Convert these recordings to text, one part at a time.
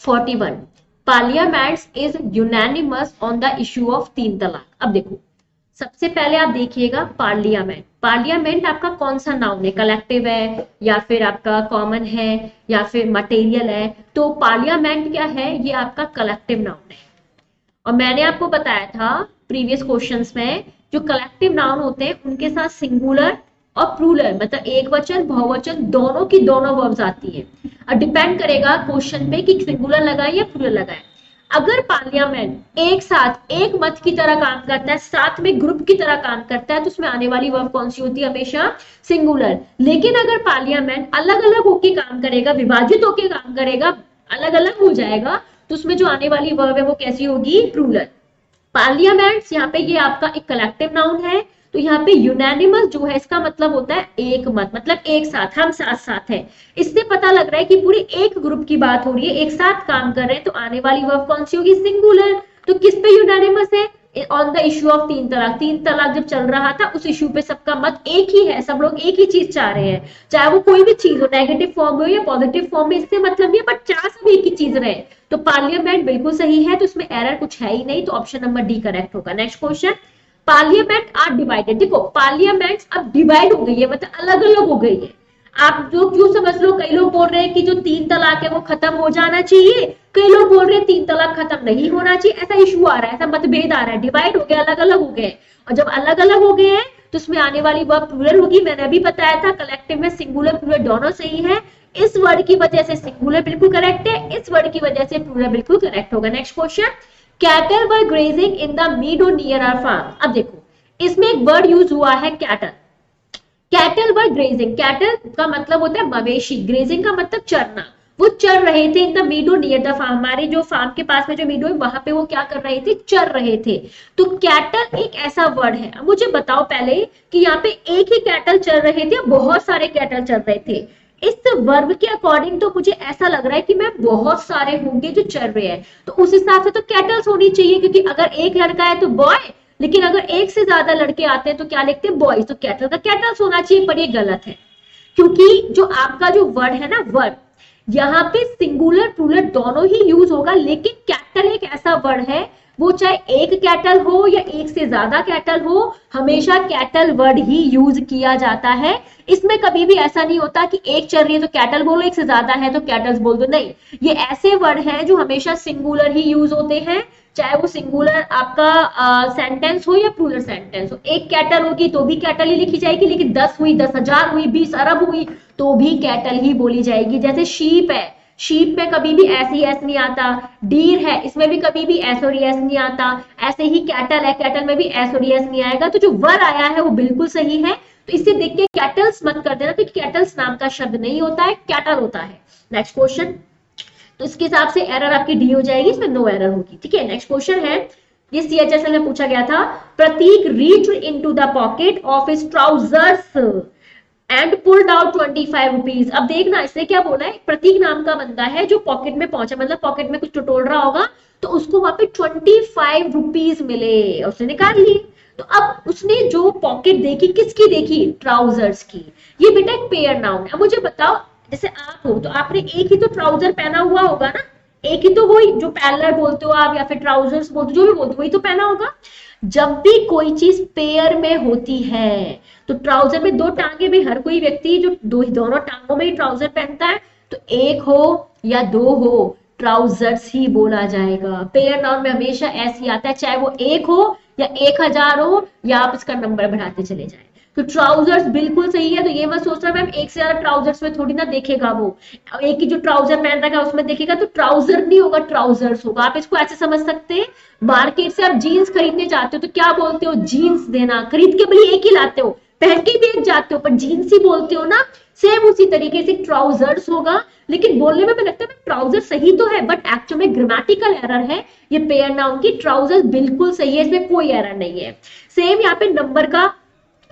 41 parliaments is unanimous on the issue of 3 तलाक। अब देखो सबसे पहले आप देखिएगा पार्लियामेंट, पार्लियामेंट आपका कौन सा नाउन है, कलेक्टिव है या फिर आपका कॉमन है या फिर मटेरियल है। तो पार्लियामेंट क्या है, ये आपका कलेक्टिव नाउन है। और मैंने आपको बताया था प्रीवियस क्वेश्चंस में जो कलेक्टिव नाउन होते हैं उनके साथ सिंगुलर और प्लूरल मतलब एक वचन बहुवचन दोनों की दोनों वर्ब्स आती है। और डिपेंड करेगा क्वेश्चन पे कि सिंगुलर लगाए या प्लूरल लगाए। अगर पार्लियामेंट एक साथ एक मत की तरह काम करता है, साथ में ग्रुप की तरह काम करता है, तो उसमें आने वाली वर्ब कौन सी होती है, हमेशा सिंगुलर। लेकिन अगर पार्लियामेंट अलग अलग होकर काम करेगा, विभाजित होकर काम करेगा, अलग अलग हो जाएगा, तो उसमें जो आने वाली वर्ब है वो कैसी होगी, प्लूरल। पार्लियामेंट्स यहाँ पे ये आपका एक कलेक्टिव नाउन है, तो यहाँ पे यूनानिमस जो है इसका मतलब होता है एक मत, मतलब एक साथ, हम साथ साथ है। इससे पता लग रहा है कि पूरे एक ग्रुप की बात हो रही है, एक साथ काम कर रहे हैं, तो आने वाली वर्ब कौन सी होगी, सिंगुलर। तो किस पे यूनानिमस है, ऑन द इश्यू ऑफ 3 तलाक। 3 तलाक जब चल रहा था उस इश्यू पे सबका मत एक ही है, सब लोग एक ही चीज चाह रहे हैं, चाहे वो कोई भी चीज हो, नेगेटिव फॉर्म में हो या पॉजिटिव फॉर्म में, इससे मतलब नहीं, बट चाह सब एक ही चीज रहे। तो पार्लियामेंट बिल्कुल सही है, तो इसमें एरर कुछ है ही नहीं, तो ऑप्शन नंबर डी करेक्ट होगा। Next question, parliament are divided. देखो पार्लियामेंट अब डिवाइड हो गई है, मतलब अलग अलग हो गई है। आप जो क्यों समझ लो, कई लोग बोल रहे हैं कि जो 3 तलाक है वो खत्म हो जाना चाहिए, कई लोग बोल रहे हैं 3 तलाक खत्म नहीं होना चाहिए। ऐसा इशू आ रहा है, ऐसा मतभेद आ रहा है, डिवाइड हो गया, अलग अलग हो गए। और जब अलग अलग हो गए हैं तो उसमें आने वाली वर्ब प्लूरल होगी। मैंने अभी बताया था कलेक्टिव में सिंगुलर प्लूरल दोनों सही है। इस वर्ड की वजह से सिंगुलर बिल्कुल करेक्ट है, इस वर्ड की वजह से प्लूरल बिल्कुल करेक्ट होगा। Next question, cattle were grazing in the meadow near our farm. अब देखो इसमें एक वर्ड यूज हुआ है cattle, cattle were grazing. Cattle का मतलब होता है मवेशी, ग्रेजिंग का मतलब चरना। वो चर रहे थे in the meadow near the farm, हमारे जो फार्म के पास में जो मीडो है वहां पे वो क्या कर रहे थे, चर रहे थे। तो कैटल एक ऐसा वर्ड है। मुझे बताओ पहले कि यहाँ पे एक ही कैटल चल रहे थे, बहुत सारे कैटल चल रहे थे। इस वर्ब के अकॉर्डिंग तो मुझे ऐसा लग रहा है कि मैं बहुत सारे होंगे जो चल रहे हैं, तो उस हिसाब से तो कैटल्स होनी चाहिए, क्योंकि अगर एक लड़का है तो बॉय, लेकिन अगर एक से ज्यादा लड़के आते हैं तो क्या लिखते हैं, बॉयज। तो कैटल का कैटल्स होना चाहिए, पर ये गलत है, क्योंकि जो आपका जो वर्ड है ना, वर्ड यहाँ पे सिंगुलर प्लूरल दोनों ही यूज होगा। लेकिन कैटल एक ऐसा वर्ड है, वो चाहे एक कैटल हो या एक से ज्यादा कैटल हो, हमेशा कैटल वर्ड ही यूज किया जाता है। इसमें कभी भी ऐसा नहीं होता कि एक चल रही है तो कैटल बोलो, एक से ज्यादा है तो कैटल्स बोल दो, नहीं। ये ऐसे वर्ड हैं जो हमेशा सिंगुलर ही यूज होते हैं, चाहे वो सिंगुलर आपका सेंटेंस हो या प्लूरल सेंटेंस हो। एक कैटल होगी तो भी कैटल ही लिखी जाएगी, लेकिन 10 हुई, 10,000 हुई, 20 अरब हुई तो भी कैटल ही बोली जाएगी। जैसे शीप है, शीप में कभी भी एस ही एस नहीं आता। डीर है, इसमें भी कभी भी एस और एस नहीं आता। ऐसे ही कैटल है, कैटल में भी एस और एस नहीं आएगा। तो जो वर्ड आया है वो बिल्कुल सही है, तो इसे देख के कैटल्स मत कर देना, क्योंकि कैटल्स नाम का शब्द नहीं होता है, कैटल होता है। नेक्स्ट क्वेश्चन, तो इसके हिसाब से एरर आपकी डी हो जाएगी, इसमें नो एरर होगी, ठीक है। नेक्स्ट क्वेश्चन है, ये CHSL में पूछा गया था, Prateek reach into the pocket of his trousers and pulled out 25 rupees. अब देखना इसने क्या बोला है, प्रतीक नाम का बंदा है जो पॉकेट में पहुंचा, मतलब पॉकेट में कुछ टटोल रहा होगा, तो उसको वहां पे 25 रुपीज मिले, उसने निकाल लिए। तो अब उसने जो पॉकेट देखी, किसकी देखी, ट्राउजर्स की। ये बेटा एक पेयर नाउन है। मुझे बताओ, जैसे आप हो तो आपने एक ही तो ट्राउजर पहना हुआ होगा ना, एक ही तो, वही जो पैरेलल बोलते हो आप या फिर ट्राउजर्स बोलते हो, जो भी बोलते हो वही तो पहना होगा। जब भी कोई चीज पेयर में होती है, तो ट्राउजर में 2 टांगे में हर कोई व्यक्ति जो दोनों टांगों में ही ट्राउजर पहनता है, तो एक हो या 2 हो, ट्राउजर्स ही बोला जाएगा। पेयर नाउन में हमेशा ऐसे ही आता है, चाहे वो 1 हो या 1000 हो, या आप इसका नंबर बढ़ाते चले जाए। तो ट्राउजर्स बिल्कुल सही है। तो ये मत सोचना मैम एक से ज्यादा ट्राउजर्स में थोड़ी ना देखेगा, वो एक ही जो ट्राउजर पहन रखा है उसमें देखेगा, तो ट्राउजर नहीं होगा, ट्राउजर्स होगा। आप इसको ऐसे समझ सकते हैं, मार्केट से आप जीन्स खरीदने जाते हो तो क्या बोलते हो, जीन्स देना। खरीद के भले एक ही लाते हो, पहन के भी एक जाते हो, पर जीन्स ही बोलते हो ना। सेम उसी तरीके से ट्राउजर्स होगा, लेकिन बोलने में लगता है ट्राउजर सही तो है, बट एक्चुअल में ग्रामेटिकल एरर है ये पेयर नाउन की। ट्राउजर्स बिल्कुल सही है, इसमें कोई एरर नहीं है। सेम यहाँ पे नंबर का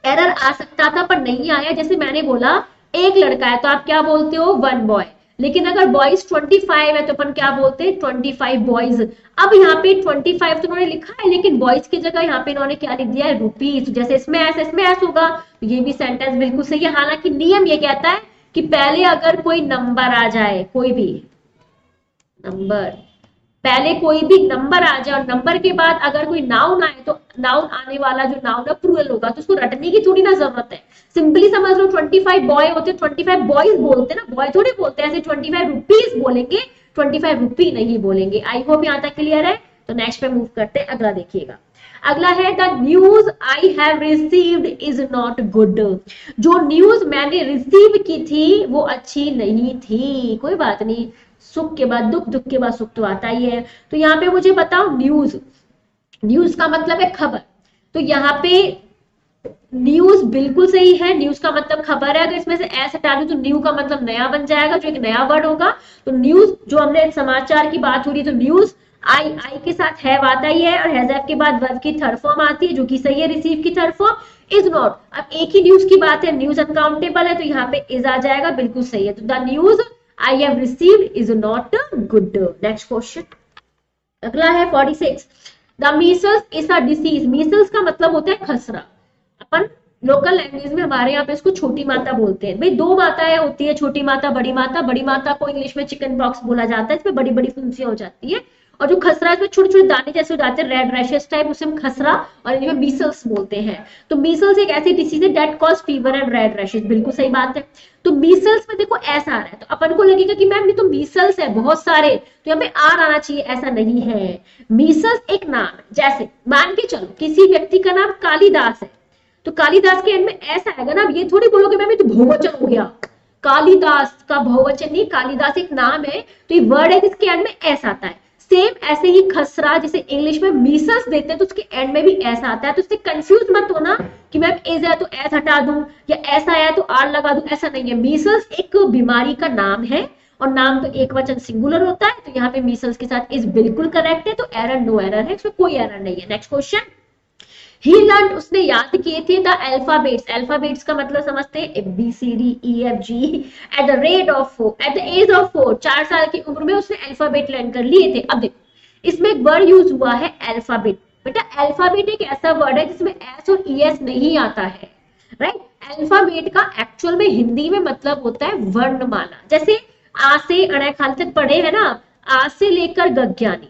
एरर आ सकता था पर नहीं आया। जैसे मैंने बोला एक लड़का है तो आप क्या बोलते हो, 1 बॉय, लेकिन अगर बॉयज 25 है तो अपन क्या बोलते हैं, 25 बॉयज। अब यहाँ पे 25 तो उन्होंने लिखा है, लेकिन बॉयज की जगह यहाँ पे इन्होंने क्या लिख दिया है, रुपीज। जैसे इसमें एस होगा, तो ये भी सेंटेंस बिल्कुल सही है। हालांकि नियम ये कहता है कि पहले अगर कोई नंबर आ जाए, कोई भी नंबर। पहले कोई भी नंबर आ जाए और नंबर के बाद अगर कोई नाउन आए तो नाउन आने वाला जो नाउन है प्लूरल होगा, तो उसको रटने की थोड़ी ना जरूरत है, सिंपली समझ लो 25 बॉय होते, 25 बॉयज बोलते ना, बॉय थोड़ी बोलते हैं, ऐसे 25 रुपीज बोलेंगे, 25 रुपी नहीं बोलेंगे। आई होप यहाँ तक क्लियर है। तो नेक्स्ट पे मूव करते हैं, अगला देखिएगा। अगला है the news I have received is not good. जो न्यूज मैंने रिसीव की थी वो अच्छी नहीं थी। कोई बात नहीं, सुख के बाद दुख, दुख के बाद सुख तो आता ही है। तो यहाँ पे मुझे बताओ न्यूज, न्यूज का मतलब है खबर, तो यहाँ पे न्यूज बिल्कुल सही है, न्यूज का मतलब खबर है। अगर इसमें से एस हटा दूं तो न्यू का मतलब नया बन जाएगा, जो एक नया वर्ड होगा। तो न्यूज, जो हमने समाचार की बात हो रही है, तो न्यूज आई के साथ हैव आता ही है, और हैव के बाद वर्ब की थर्ड फॉर्म आती है जो कि सही है, रिसीव की थर्ड फॉर्म इज नॉट। अब एक ही न्यूज की बात है, न्यूज अनकाउंटेबल है, तो यहाँ पे इज आ जाएगा, बिल्कुल सही है। तो the news I have received is not good. Next question अगला है 46। The Meselson is a disease. Meselson का मतलब होता है खसरा। अपन लोकल लैंग्वेज में हमारे यहाँ पे इसको छोटी माता बोलते हैं। भाई दो माताएं होती है, छोटी माता, बड़ी माता। बड़ी माता को इंग्लिश में चिकन पॉक्स बोला जाता है, इसमें बड़ी बड़ी फुंसियां हो जाती है, और जो खसरा इसमें छोटे छोटे दाने जैसे हो जाते हैं, रेड रैशेस टाइप, उसे हम खसरा और इनमें मीसल्स बोलते हैं। तो मीसल्स एक ऐसी डिसीज है that cause fever and red rashes, बिल्कुल सही बात है। तो मीसल्स में देखो ऐसा आ रहा है, तो अपन को लगेगा कि मैम ये तो मीसल्स है बहुत सारे, तो यहाँ पे आर आना चाहिए, ऐसा नहीं है। मीसल्स एक नाम है, जैसे मान के चलो किसी व्यक्ति का नाम कालिदास है, तो कालिदास के एंड में ऐसा आएगा ना, ये थोड़ी बोलोगे मैम ये तो बहुवचन हो गया, कालिदास का बहुवचन नहीं, कालिदास एक नाम है, तो ये वर्ड है जिसके एंड में ऐसा आता है। सेम ऐसे ही खसरा, जैसे इंग्लिश में मीसल्स देते हैं तो उसके एंड में भी ऐसा आता है। तो इससे कंफ्यूज मत होना कि मैम एज है तो एस हटा दूं, या ऐसा है तो आर लगा दूं, ऐसा नहीं है। मीसल्स एक बीमारी का नाम है, और नाम तो एक वचन सिंगुलर होता है, तो यहाँ पे मीसल्स के साथ इज बिल्कुल करेक्ट है, तो एरर नो एरर है, इसमें कोई एरर नहीं है। नेक्स्ट क्वेश्चन, ही लर्न, उसने याद किए थे द अल्फाबेट्स। अल्फाबेट्स का मतलब समझते हैं, ABCD EFG at the rate of 4, at the age of 4, 4 साल की उम्र में उसने अल्फाबेट लर्न कर लिए थे। अब देखो इसमें एक वर्ड यूज हुआ है अल्फाबेट। बेटा अल्फाबेट एक ऐसा वर्ड है जिसमें एस और ES नहीं आता है, राइट। अल्फाबेट का एक्चुअल में हिंदी में मतलब होता है वर्णमाला। जैसे आ से अणे खाली तक पढ़े है ना, आ से लेकर गज्ञानी,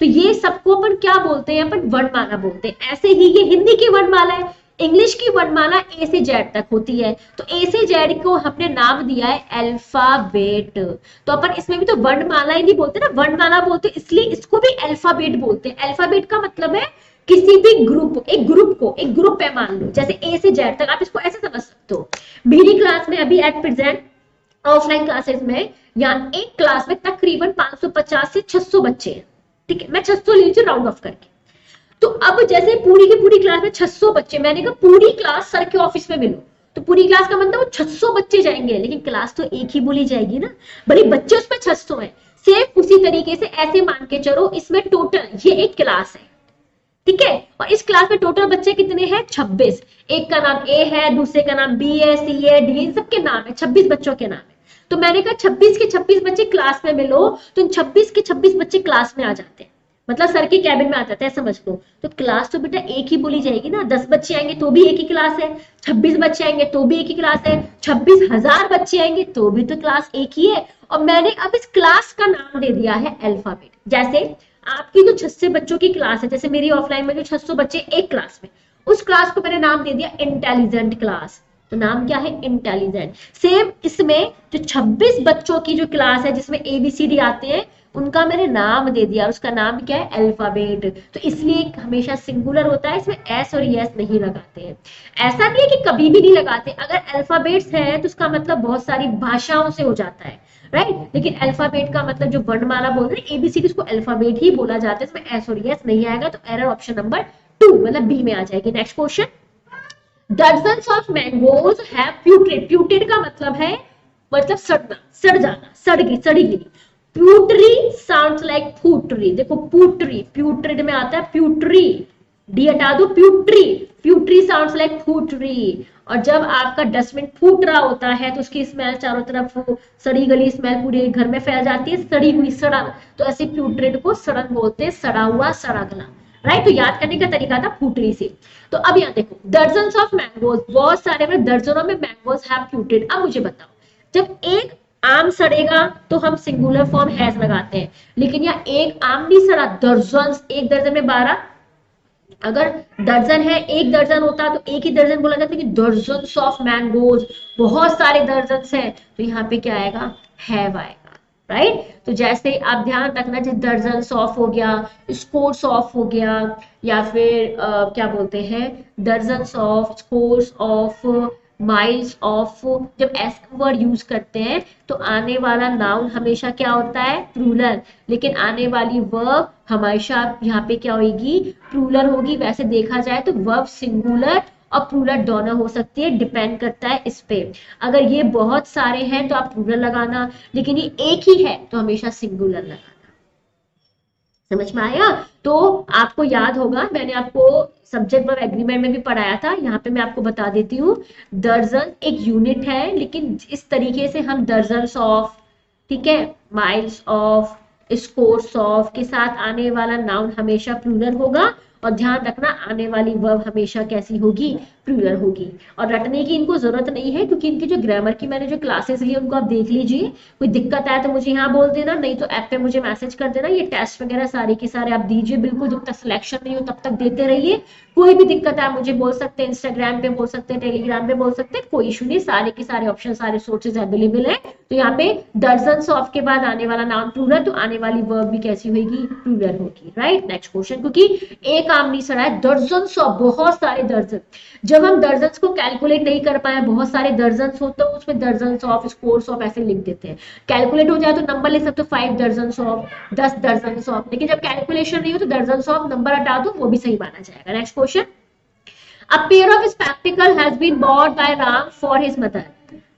तो ये सबको अपन क्या बोलते हैं, अपन वर्णमाला बोलते हैं। ऐसे ही ये हिंदी की वर्णमाला है। इंग्लिश की वर्णमाला ए से जेड तक होती है, तो ए से जेड को हमने नाम दिया है अल्फाबेट। तो अपन इसमें भी तो वर्णमाला ही नहीं बोलते ना, वर्णमाला बोलते, इसलिए इसको भी अल्फाबेट बोलते हैं। अल्फाबेट का मतलब है किसी भी ग्रुप, एक ग्रुप को, एक ग्रुप है मान लो, जैसे ए से जेड तक, आप इसको ऐसे समझ सकते हो। मेरी क्लास में अभी एट प्रेजेंट ऑफलाइन क्लासेस में, या एक क्लास में तकरीबन 550 से 600 बच्चे हैं, ठीक है, मैं 600 ले लीजिए राउंड ऑफ करके। तो अब जैसे पूरी की पूरी क्लास में 600 बच्चे, मैंने कहा पूरी क्लास सर के ऑफिस में मिलो, तो पूरी क्लास का मतलब वो 600 बच्चे जाएंगे, लेकिन क्लास तो एक ही बोली जाएगी ना, भले बच्चे उसमें 600 हैं। सेम उसी तरीके से ऐसे मान के चलो, इसमें टोटल ये एक क्लास है, ठीक है, और इस क्लास में टोटल बच्चे कितने हैं, 26। एक का नाम ए है, दूसरे का नाम बी है, सी है, डी है, सबके नाम है, 26 बच्चों के नाम है। तो मैंने कहा 26 के 26 बच्चे क्लास में मिलो, तो 26 के 26 बच्चे क्लास में आ जाते हैं, मतलब सर के कैबिन में आ जाते हैं, समझ लो। तो क्लास तो बेटा एक ही बोली जाएगी ना, 10 बच्चे आएंगे तो भी एक ही क्लास है, 26 बच्चे आएंगे तो भी एक ही क्लास है, 26,000 बच्चे आएंगे तो भी तो क्लास एक ही है। और मैंने अब इस क्लास का नाम दे दिया है अल्फाबेट। जैसे आपकी जो 600 बच्चों की क्लास है, जैसे मेरी ऑफलाइन में जो 600 बच्चे एक क्लास में, उस क्लास को मैंने नाम दे दिया इंटेलिजेंट क्लास। तो नाम क्या है, इंटेलिजेंट। सेम इसमें जो 26 बच्चों की जो क्लास है जिसमें ABCD आते हैं, उनका मैंने नाम दे दिया, उसका नाम क्या है, अल्फाबेट। तो इसलिए हमेशा सिंगुलर होता है, इसमें एस और ES नहीं लगाते हैं। ऐसा नहीं है कि कभी भी नहीं लगाते, अगर अल्फाबेट्स है तो उसका मतलब बहुत सारी भाषाओं से हो जाता है, राइट। लेकिन अल्फाबेट का मतलब जो वर्णमाला बोल रहे हैं ABCD, उसको अल्फाबेट ही बोला जाता है, इसमें एस और ES नहीं आएगा, तो एरर ऑप्शन नंबर 2 मतलब बी में आ जाएगी। Next question, dozens of mangoes have putrid। putrid का मतलब है, मतलब सड़ना, सड़ जाना, सड़ गई, सड़ी गई। प्यूटरी साउंड्स लाइक फूटरी। देखो प्यूटरी, प्यूटरिड में आता है प्यूटरी, डी हटा दो, प्यूटरी, प्यूटरी साउंड्स लाइक फूटरी। और जब आपका डस्टबिन फूट रहा होता है तो उसकी स्मेल चारों तरफ, सड़ी गली स्मेल पूरे घर में फैल जाती है, सड़ी हुई, सड़ा। तो ऐसे प्यूटरिड को सड़न बोलते हैं, सड़ा हुआ, सड़ा गला, राइट। तो याद करने का तरीका था फूटरी से। तो अब यहाँ देखो, दर्जन्स ऑफ मैंगोज, बहुत सारे में दर्जनों में मैंगोज हैव प्यूटेड। अब मुझे बताओ, जब एक आम सड़ेगा तो हम सिंगुलर फॉर्म हैज लगाते हैं, लेकिन यहाँ एक आम नहीं सड़ा, दर्जन, एक दर्जन में 12, अगर दर्जन है, एक दर्जन होता तो एक ही दर्जन बोला जाता, कि दर्जन ऑफ मैंगोज, बहुत सारे दर्जन हैं, तो यहाँ पे क्या आएगा, हैव आएगा, राइट। तो जैसे आप ध्यान रखना, जैसे दर्जन ऑफ हो गया, स्कोर्स ऑफ हो गया, या फिर क्या बोलते हैं, दर्जन of, scores of, miles of, जब एस वर्ड यूज करते हैं तो आने वाला नाउन हमेशा क्या होता है, प्लूरल, लेकिन आने वाली वर्ब हमेशा यहाँ पे क्या होगी, प्लूरल होगी। वैसे देखा जाए तो वर्ब सिंगुलर और प्लूरल दोनों हो सकती है, डिपेंड करता है इस पे। अगर ये बहुत सारे हैं तो आप प्लूरल लगाना, लेकिन ये एक ही है तो हमेशा सिंगुलर लगाना। समझ में आया? तो आपको याद होगा, मैंने आपको सब्जेक्ट वर्ब एग्रीमेंट में भी पढ़ाया था, यहाँ पे मैं आपको बता देती हूँ। दर्जन एक यूनिट है, लेकिन इस तरीके से हम दर्जन ऑफ, ठीक है, माइल्स ऑफ, स्कोर्स ऑफ के साथ आने वाला नाउन हमेशा प्लूरल होगा, और ध्यान रखना आने वाली वर्ब हमेशा कैसी होगी, प्लूरल होगी। और रटने की इनको जरूरत नहीं है, क्योंकि इनकी जो ग्रामर की मैंने जो क्लासेस ली उनको आप देख लीजिए। कोई दिक्कत आए तो मुझे यहाँ बोल देना, नहीं तो ऐप पे मुझे मैसेज कर देना। ये टेस्ट वगैरह सारे के सारे आप दीजिए, बिल्कुल जब तक सिलेक्शन नहीं हो तब तक देते रहिए। कोई भी दिक्कत है मुझे बोल सकते हैं, इंस्टाग्राम पे बोल सकते हैं, टेलीग्राम पे बोल सकते हैं, कोई इशू नहीं, सारे के सारे ऑप्शन, सारे सोर्सेज अवेलेबल है। तो यहाँ पे दर्जन ऑफ के बाद आने वाला नाउन प्लूरल, तो आने वाली वर्ब भी कैसी होगी, प्लूरल होगी, राइट। नेक्स्ट क्वेश्चन, क्योंकि एक आम नहीं सड़ा है, दर्जन ऑफ, बहुत सारे दर्जन। जब हम दर्जन को कैलकुलेट नहीं कर पाए, बहुत सारे दर्जन हो, तो उसमें दर्जन ऑफ, स्कोर्स ऑफ ऐसे लिख देते हैं। कैलकुलेट हो जाए तो नंबर लिख सकते हो, 5 दर्जन ऑफ, 10 दर्जन ऑफ, लेकिन जब कैलकुलेशन नहीं हो तो दर्जन ऑफ नंबर हटा दो, वो भी सही माना जाएगा। Next question, A pair of spectacle has been bought by Ram for his mother.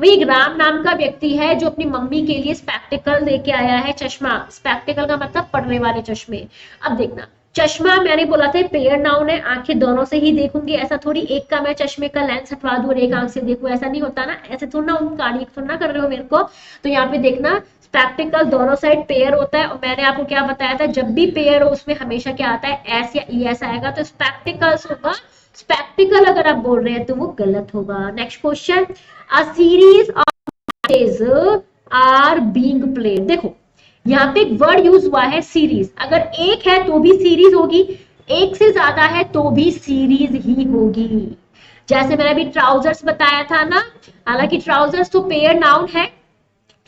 वही एक राम नाम का व्यक्ति है जो अपनी मम्मी के लिए स्पेक्टिकल लेके आया है, चश्मा। स्पेक्टिकल का मतलब पढ़ने वाले चश्मे। अब देखना, चश्मा मैंने बोला था पेयर नाउन है, आंखें दोनों से ही देखूंगी, ऐसा थोड़ी एक का मैं चश्मे का लेंस हटवा दूं और एक आंख से देखूं, ऐसा नहीं होता ना, ऐसे थोड़ा ना तारीफ थोड़ा कर रहे हो मेरे को। तो यहाँ पे देखना, स्पेक्टिकल दोनों साइड पेयर होता है, और मैंने आपको क्या बताया था, जब भी पेयर हो उसमें हमेशा क्या आता है, एस या ई एस आएगा, तो स्पेक्टिकल्स होगा। स्पेक्टिकल अगर आप बोल रहे हैं तो वो गलत होगा। Next question, a series of matches are being played. देखो यहाँ पे एक वर्ड यूज हुआ है सीरीज, अगर एक है तो भी सीरीज होगी, एक से ज्यादा है तो भी सीरीज ही होगी। जैसे मैंने अभी ट्राउजर्स बताया था ना, हालांकि ट्राउजर्स तो पेयर नाउन है,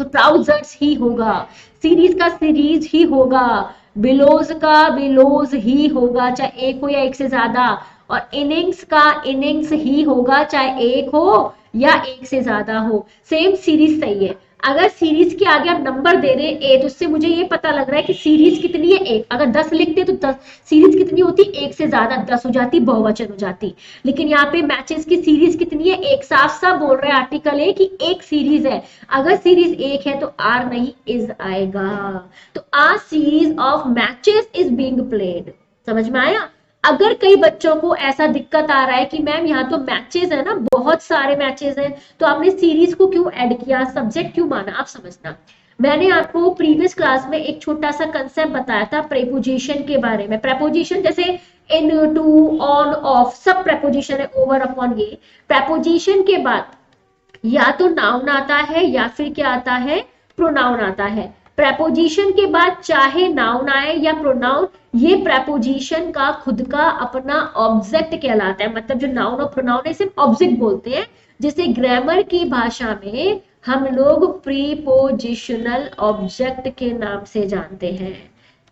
तो ट्राउजर्स ही होगा, सीरीज का सीरीज ही होगा, बिलोज का बिलोज ही होगा, चाहे एक हो या एक से ज्यादा, और इनिंग्स का इनिंग्स ही होगा, चाहे एक हो या एक से ज्यादा हो। सेम सीरीज सही है। अगर सीरीज के आगे आप नंबर दे रहे हैं ए, तो उससे मुझे ये पता लग रहा है कि सीरीज कितनी है, एक। अगर 10 लिखते तो 10, सीरीज कितनी होती, एक से ज्यादा, 10 हो जाती, बहुवचन हो जाती। लेकिन यहाँ पे मैचेस की सीरीज कितनी है, एक। साफ साफ बोल रहे हैं आर्टिकल है कि एक सीरीज है। अगर सीरीज एक है तो आर नहीं इज आएगा। तो a series of matches is being played. समझ में आया? अगर कई बच्चों को ऐसा दिक्कत आ रहा है कि मैम यहाँ तो मैचेस है ना, बहुत सारे मैचेस हैं, तो आपने सीरीज को क्यों ऐड किया, सब्जेक्ट क्यों माना, आप समझना। मैंने आपको प्रीवियस क्लास में एक छोटा सा कंसेप्ट बताया था प्रेपोजिशन के बारे में। प्रेपोजिशन जैसे इन, टू, ऑन, ऑफ, सब प्रेपोजिशन है, ओवर, अपॉन, ये। प्रेपोजिशन के बाद या तो नाउन आता है या फिर क्या आता है, प्रोनाउन आता है। प्रेपोजिशन के बाद चाहे नाउन आए या प्रोनाउन, ये प्रेपोजिशन का खुद का अपना ऑब्जेक्ट कहलाता है। मतलब जो नाउन और प्रोनाउन है सिर्फ ऑब्जेक्ट बोलते हैं, जिसे ग्रामर की भाषा में हम लोग प्रीपोजिशनल ऑब्जेक्ट के नाम से जानते हैं।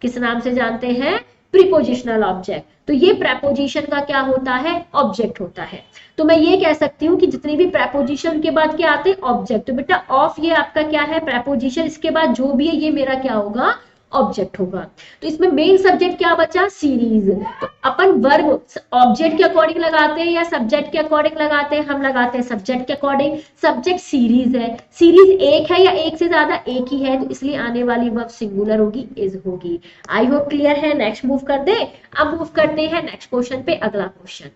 किस नाम से जानते हैं? Prepositional object. तो ये प्रेपोजिशन का क्या होता है, ऑब्जेक्ट होता है। तो मैं ये कह सकती हूँ कि जितनी भी प्रेपोजिशन के बाद क्या आते हैं, ऑब्जेक्ट। तो बेटा ऑफ ये आपका क्या है, प्रेपोजिशन, इसके बाद जो भी है ये मेरा क्या होगा, ऑब्जेक्ट होगा। तो इसमें मेन सब्जेक्ट क्या बचा, सीरीज। तो अपन वर्ब ऑब्जेक्ट के अकॉर्डिंग लगाते हैं या सब्जेक्ट के अकॉर्डिंग लगाते हैं, हम लगाते हैं सब्जेक्ट के अकॉर्डिंग। सब्जेक्ट सीरीज है, सीरीज एक है या एक से ज्यादा, एक ही है, तो इसलिए आने वाली वर्ब सिंगुलर होगी, इज होगी। आई होप क्लियर है। नेक्स्ट मूव कर दे। अब मूव करते हैं नेक्स्ट क्वेश्चन पे। अगला क्वेश्चन,